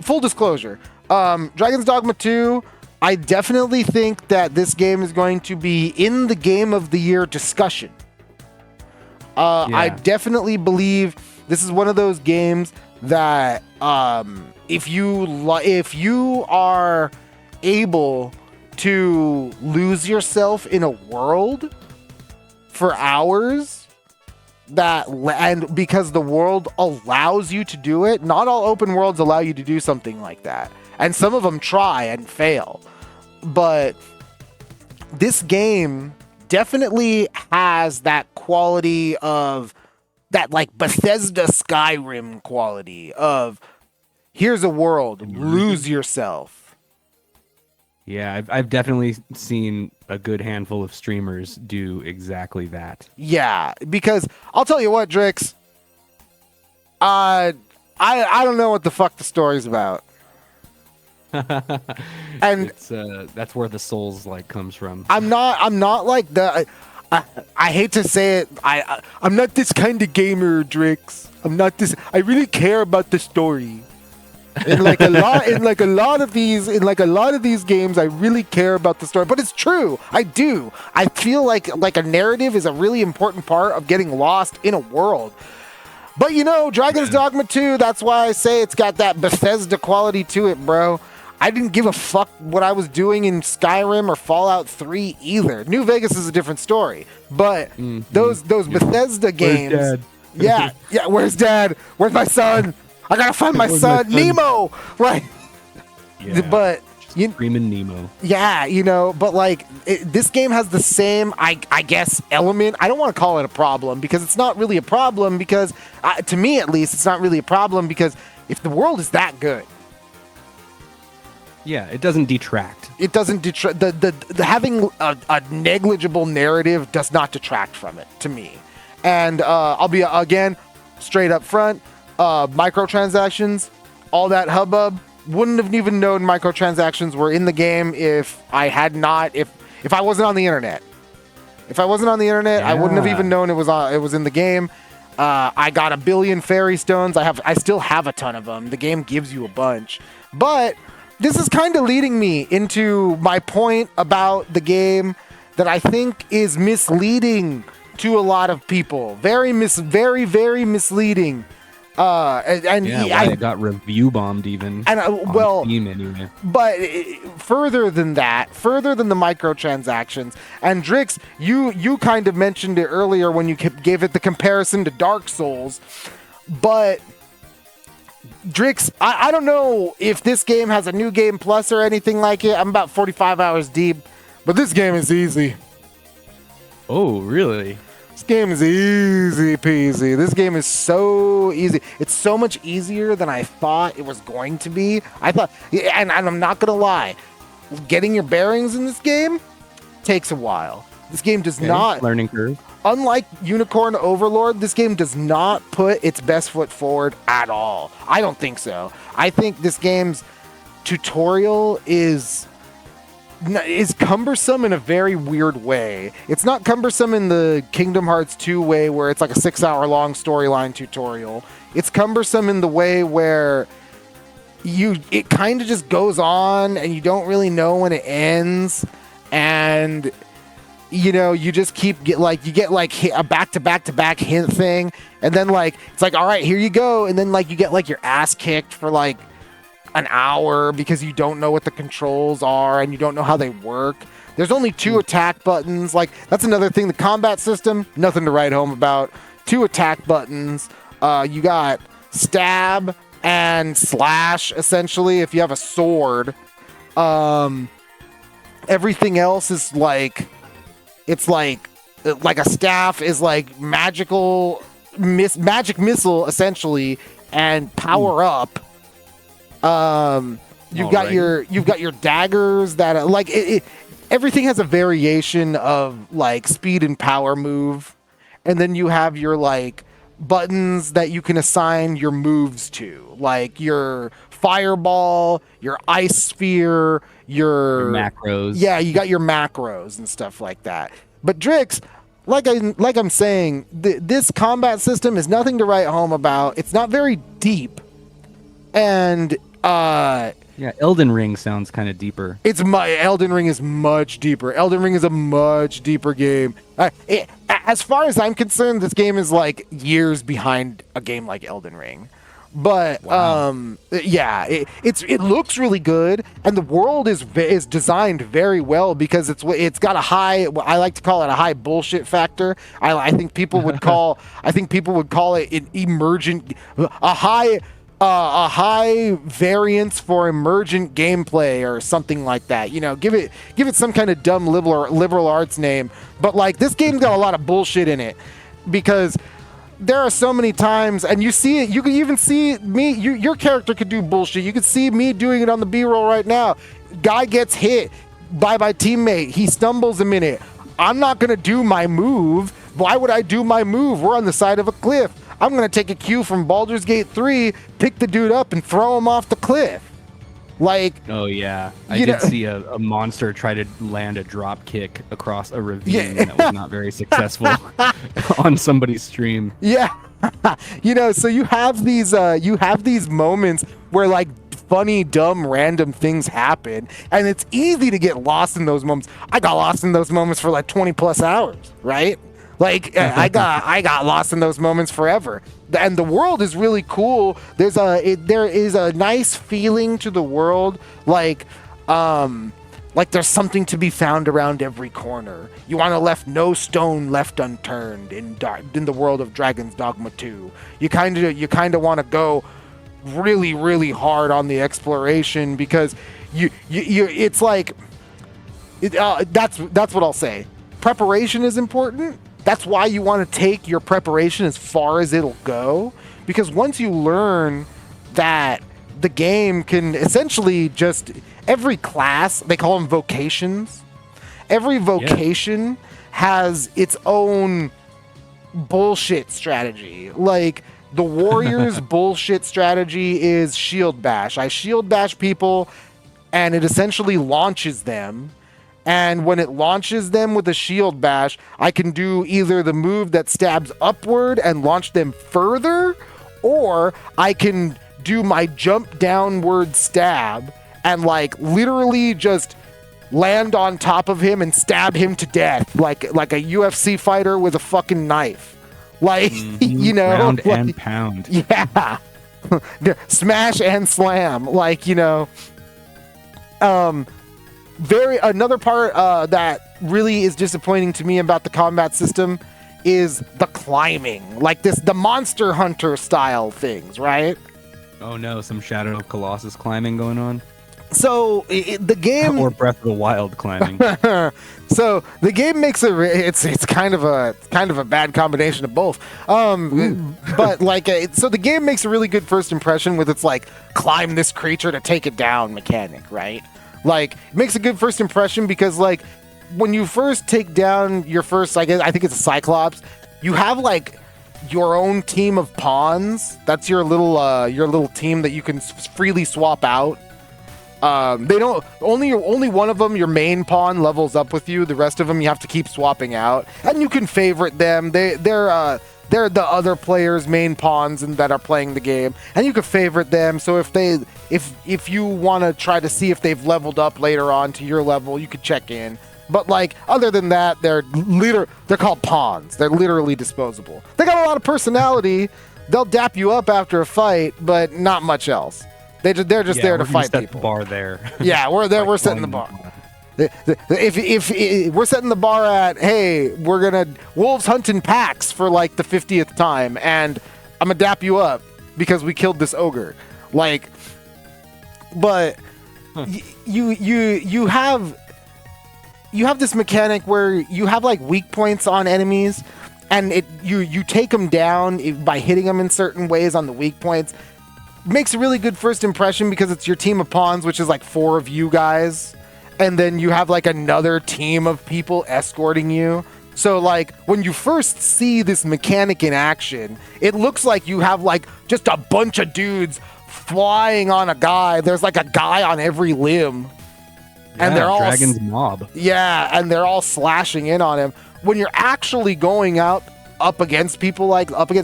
full disclosure, Dragon's Dogma 2, I definitely think that this game is going to be in the Game of the Year discussion. I definitely believe this is one of those games that if you are able to lose yourself in a world for hours, and because the world allows you to do it, not all open worlds allow you to do something like that, and some of them try and fail, but this game definitely has that quality of that, like, Bethesda Skyrim quality of here's a world, lose yourself. Yeah, I've definitely seen a good handful of streamers do exactly that. Yeah, because I'll tell you what, Drix, I don't know what the fuck the story's about. And it's that's where the Souls like comes from. I'm not like the I hate to say it, I'm not this kind of gamer, Drix. I'm not this. I really care about the story. In a lot of these games, I really care about the story. But it's true, I do. I feel like a narrative is a really important part of getting lost in a world. But you know, Dragon's Dogma 2, that's why I say it's got that Bethesda quality to it, bro. I didn't give a fuck what I was doing in Skyrim or Fallout 3 either. New Vegas is a different story. But those Bethesda games. Where's Dad? Yeah, where's Dad? Where's my son? I gotta find my son, Nemo! Right. Yeah, but screaming Nemo. Yeah, you know, but like this game has the same, I guess, element. I don't want to call it a problem because it's not really a problem because, to me at least, it's not really a problem because if the world is that good. Yeah, it doesn't detract. It doesn't detract. The having a negligible narrative does not detract from it, to me. And I'll be, again, straight up front, microtransactions, all that hubbub, wouldn't have even known microtransactions were in the game if I wasn't on the internet. If I wasn't on the internet, I wouldn't have even known it was in the game. I got 1 billion fairy stones. I still have a ton of them. The game gives you a bunch. But this is kind of leading me into my point about the game that I think is misleading to a lot of people. Very, very misleading. I got review bombed even. And on Steam anyway. But further than the microtransactions, and Drix, you kind of mentioned it earlier when you gave it the comparison to Dark Souls, but Drix, I don't know if this game has a new game plus or anything like it. I'm about 45 hours deep, but this game is easy. Oh, really? This game is easy peasy. This game is so easy. It's so much easier than I thought it was going to be. I thought, and I'm not going to lie, getting your bearings in this game takes a while. This game does not... Learning curve. Unlike Unicorn Overlord, this game does not put its best foot forward at all. I don't think so. I think this game's tutorial is cumbersome in a very weird way. It's not cumbersome in the Kingdom Hearts 2 way where it's like a 6-hour-long storyline tutorial. It's cumbersome in the way where it kind of just goes on and you don't really know when it ends, and you know, you just you get a back-to-back hint thing, and then it's like, all right, here you go, and then you get your ass kicked for an hour because you don't know what the controls are and you don't know how they work. There's only 2 attack buttons. That's another thing. The combat system, nothing to write home about. 2 attack buttons. You got stab and slash, essentially, if you have a sword. Everything else is it's like a staff is magic missile, essentially, and power up. You've got your daggers that everything has a variation of speed and power move, and then you have your buttons that you can assign your moves to, like your fireball, your ice sphere, your macros. Yeah, you got your macros and stuff like that. But Drix, like I'm saying, this combat system is nothing to write home about. It's not very deep. And Yeah, Elden Ring sounds kind of deeper. Elden Ring is much deeper. Elden Ring is a much deeper game. As far as I'm concerned, this game is like years behind a game like Elden Ring. But Wow. yeah, it looks really good, and the world is designed very well because it's got a high, I like to call it a high bullshit factor. I think people would call it an emergent, a high variance for emergent gameplay or something like that. You know, give it some kind of dumb liberal arts name. But like, this game's got a lot of bullshit in it because there are so many times, and you see it. You can even see me. Your character could do bullshit. You could see me doing it on the B-roll right now. Guy gets hit by my teammate. He stumbles a minute. I'm not gonna do my move. Why would I do my move? We're on the side of a cliff. I'm gonna take a cue from Baldur's Gate 3, pick the dude up, and throw him off the cliff. Like, oh yeah, I did see a monster try to land a drop kick across a ravine that was not very successful on somebody's stream. Yeah, so you have these moments where like funny, dumb, random things happen, and it's easy to get lost in those moments. I got lost in those moments for like 20 plus hours, right? Like I got lost in those moments forever. And the world is really cool. There is a nice feeling to the world, like there's something to be found around every corner. You want to left no stone left unturned in the world of Dragon's Dogma 2. You kind of want to go really, really hard on the exploration because it's like that's what I'll say. Preparation is important. That's why you want to take your preparation as far as it'll go, because once you learn that the game can essentially just every class, they call them vocations. Every vocation has its own bullshit strategy. Like the warrior's bullshit strategy is shield bash. I shield bash people and it essentially launches them. And when it launches them with a shield bash, I can do either the move that stabs upward and launch them further, or I can do my jump downward stab and like literally just land on top of him and stab him to death like a UFC fighter with a fucking knife. Like, Round like, and pound. Yeah. Smash and slam. Like, another part that really is disappointing to me about the combat system is the climbing, like the Monster Hunter style things, right? Oh no, some Shadow of Colossus climbing going on. So the game, or Breath of the Wild climbing. So the game makes it's kind of a bad combination of both. But like, so the game makes a really good first impression with its like climb this creature to take it down mechanic, right? Like, it makes a good first impression because, like, when you first take down your first, I think it's a Cyclops, you have, like, your own team of pawns. That's your little team that you can freely swap out. They don't, only one of them, your main pawn, levels up with you. The rest of them you have to keep swapping out. And you can favorite them. They're the other players' main pawns and that are playing the game, and you can favorite them. So if you want to try to see if they've leveled up later on to your level, you could check in. But like, other than that, they're called pawns. They're literally disposable. They got a lot of personality. They'll dap you up after a fight, but not much else. They're just there to fight set people. The bar there. Yeah, we're there. We're setting the bar. If we're setting the bar at, hey, we're gonna wolves hunt in packs for like the 50th time, and I'm gonna dap you up because we killed this ogre, like, but you have this mechanic where you have like weak points on enemies, and you take them down by hitting them in certain ways on the weak points. Makes a really good first impression because it's your team of pawns, which is like 4 of you guys. And then you have like another team of people escorting you. So like when you first see this mechanic in action, it looks like you have like just a bunch of dudes flying on a guy. There's like a guy on every limb. Yeah, and they're all Dragon's mob. Yeah, and they're all slashing in on him. When you're actually going out up against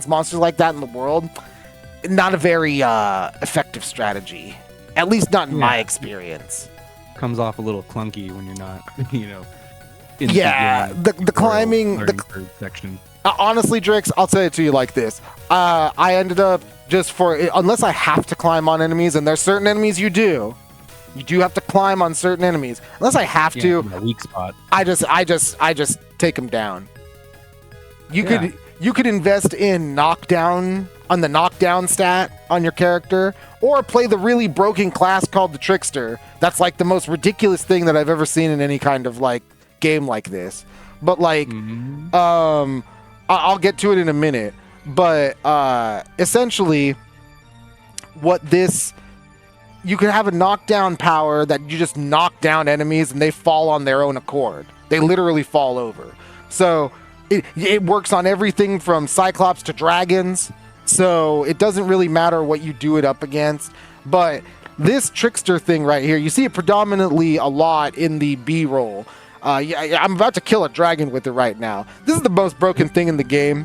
monsters like that in the world, not a very effective strategy. At least not in my experience. Comes off a little clunky when you're not, the climbing, the section. Honestly, Drix, I'll say it to you like this. I ended up unless I have to climb on enemies, and there's certain enemies you do have to climb on certain enemies. Unless I have to, weak spot. I just take them down. You could invest in knockdown on the knockdown stat on your character, or play the really broken class called the Trickster. That's like the most ridiculous thing that I've ever seen in any kind of like game like this. But like, I'll get to it in a minute. But essentially, you can have a knockdown power that you just knock down enemies and they fall on their own accord. They literally fall over. So it works on everything from Cyclops to dragons. So it doesn't really matter what you do it up against. But this Trickster thing right here, you see it predominantly a lot in the B-roll. I'm about to kill a dragon with it right now. This is the most broken thing in the game.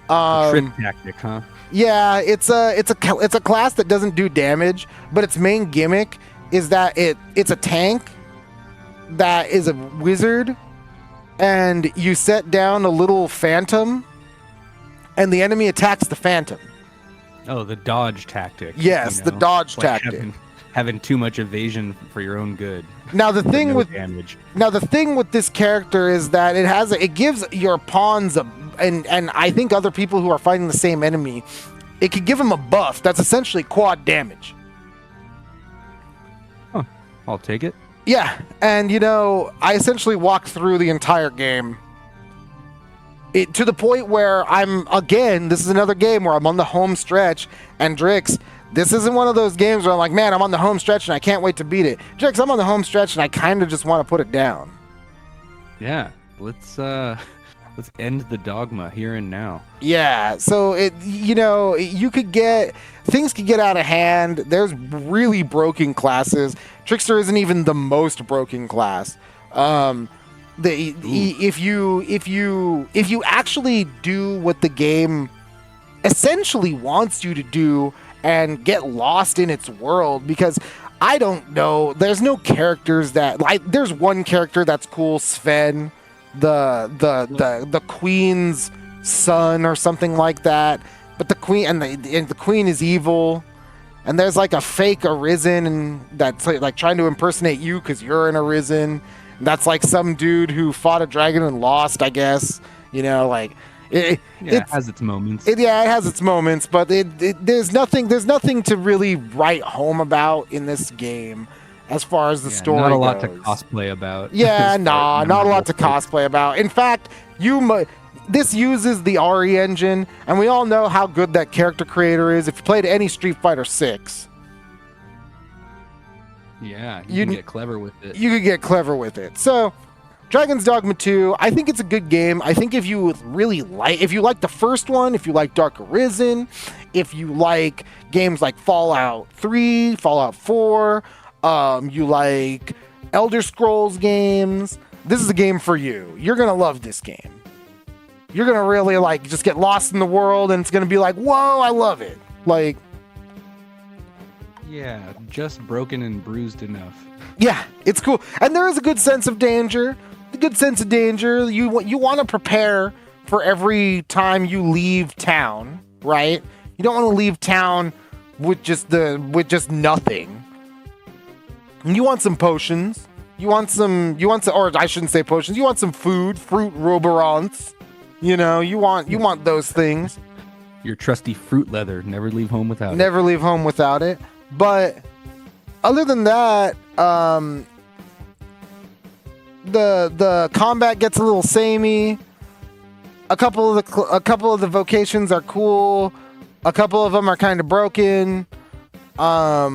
Trick tactic, huh? Yeah, it's a class that doesn't do damage, but its main gimmick is that it's a tank that is a wizard, and you set down a little phantom, and the enemy attacks the phantom. Oh, the dodge tactic. Yes, the dodge tactic. Having too much evasion for your own good. Now the thing with this character is that it gives your pawns and I think other people who are fighting the same enemy, it could give them a buff that's essentially quad damage. Huh. I'll take it. Yeah, and I essentially walked through the entire game. To the point where this is another game where I'm on the home stretch, and Drix, this isn't one of those games where I'm like, man, I'm on the home stretch and I can't wait to beat it. Drix, I'm on the home stretch and I kind of just want to put it down. Yeah, let's end the dogma here and now. Yeah, so things could get out of hand. There's really broken classes. Trickster isn't even the most broken class. If you actually do what the game essentially wants you to do and get lost in its world, because I don't know, there's no characters that there's one character that's cool, Sven, the queen's son or something like that, but the queen and the queen is evil. And there's like a fake Arisen, and that's like trying to impersonate you because you're an Arisen. That's like some dude who fought a dragon and lost, I guess. It has its moments. It has its moments, but there's nothing to really write home about in this game as far as the story goes. Not a lot to cosplay about. Yeah, not a lot to cosplay about. In fact, this uses the RE engine, and we all know how good that character creator is. If you played any Street Fighter 6. Yeah, you can get clever with it. You could get clever with it. So, Dragon's Dogma 2, I think it's a good game. I think if you like the first one, if you like Dark Arisen, if you like games like Fallout 3, Fallout 4, you like Elder Scrolls games, this is a game for you. You're going to love this game. You're going to really just get lost in the world, and it's going to be like, whoa, I love it. Yeah, just broken and bruised enough. Yeah, it's cool. And there is a good sense of danger. You want to prepare for every time you leave town, right? You don't want to leave town with just nothing. You want some potions. Or I shouldn't say potions. You want some food, fruit roborants. You want those things. Your trusty fruit leather. Never leave home without it. Never leave home without it. But other than that, the combat gets a little samey. A couple of the vocations are cool. A couple of them are kind of broken. A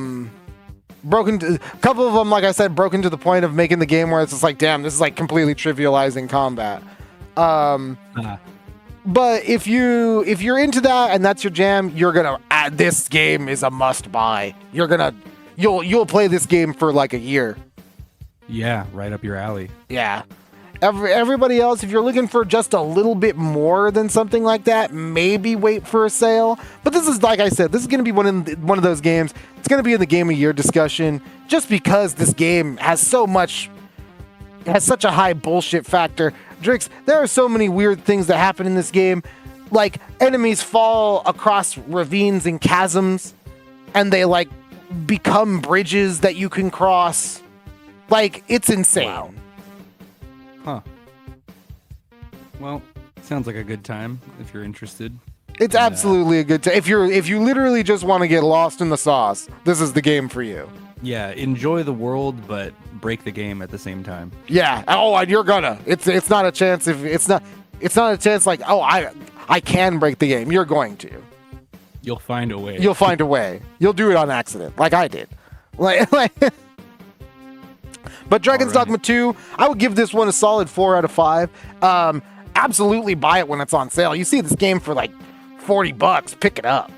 couple of them, like I said, broken to the point of making the game where it's just like, damn, this is like completely trivializing combat. But if you're into that and that's your jam, you're gonna this game is a must buy. You'll play this game for like a year. Yeah, right up your alley. Yeah. Everybody else, if you're looking for just a little bit more than something like that, maybe wait for a sale. But this is, like I said, this is going to be one of those games. It's going to be in the Game of the Year discussion just because this game has such a high bullshit factor. Drix, there are so many weird things that happen in this game. Like, enemies fall across ravines and chasms, and they, like, become bridges that you can cross. Like, it's insane. Wow. Huh. Well, sounds like a good time if you're interested. It's absolutely a good time. If you literally just want to get lost in the sauce, this is the game for you. Yeah, enjoy the world, but break the game at the same time. Yeah. Oh, and you're gonna. It's not a chance if it's not a chance like, oh, I can break the game. You're going to. You'll find a way. You'll find a way. You'll do it on accident, like I did. Like But Dragon's Dogma 2, I would give this one a solid 4 out of 5. Absolutely buy it when it's on sale. You see this game for like $40, pick it up.